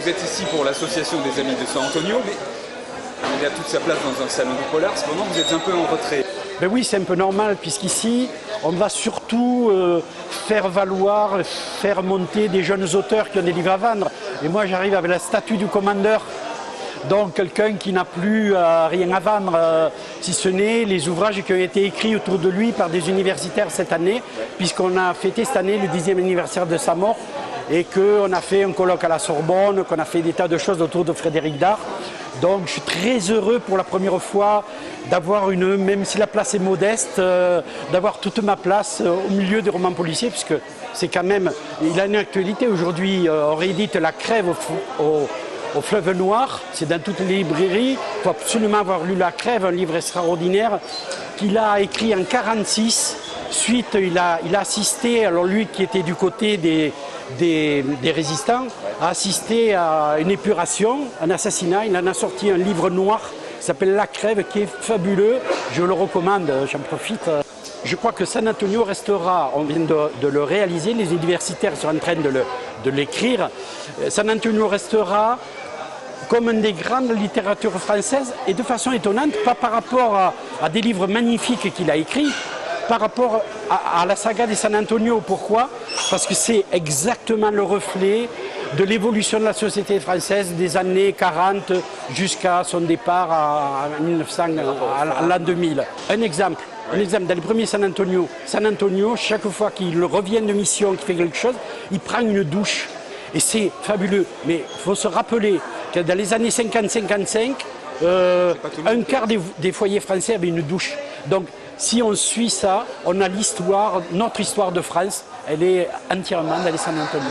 Vous êtes ici pour l'association des Amis de San Antonio, mais il a toute sa place dans un salon du polar. Cependant, vous êtes un peu en retrait. Ben oui, c'est un peu normal, puisqu'ici, on va surtout faire valoir, faire monter des jeunes auteurs qui ont des livres à vendre. Et moi, j'arrive avec la statue du commandeur. Donc quelqu'un qui n'a plus rien à vendre, si ce n'est les ouvrages qui ont été écrits autour de lui par des universitaires cette année, puisqu'on a fêté cette année le 10e anniversaire de sa mort et qu'on a fait un colloque à la Sorbonne, qu'on a fait des tas de choses autour de Frédéric Dard. Donc je suis très heureux pour la première fois d'avoir même si la place est modeste, d'avoir toute ma place au milieu des romans policiers, puisque c'est quand même, il a une actualité aujourd'hui, on réédite La Crève au Fleuve Noir, c'est dans toutes les librairies. Il faut absolument avoir lu La Crève, un livre extraordinaire qu'il a écrit en 1946. Suite, il a assisté, alors lui qui était du côté des résistants, a assisté à une épuration, un assassinat. Il en a sorti un livre noir qui s'appelle La Crève, qui est fabuleux. Je le recommande, j'en profite. Je crois que San Antonio restera, on vient de le réaliser, les universitaires sont en train de l'écrire. San Antonio restera comme une des grandes littératures françaises, et de façon étonnante, pas par rapport à des livres magnifiques qu'il a écrits, par rapport à la saga de San Antonio. Pourquoi? Parce que c'est exactement le reflet de l'évolution de la société française des années 40 jusqu'à son départ en 1900, à l'an 2000. Un exemple, dans le premier San Antonio, chaque fois qu'il revient de mission, qu'il fait quelque chose, il prend une douche. Et c'est fabuleux. Mais il faut se rappeler que dans les années 50-55, un quart des foyers français avaient une douche. Donc si on suit ça, on a l'histoire, notre histoire de France, elle est entièrement dans les San Antonio.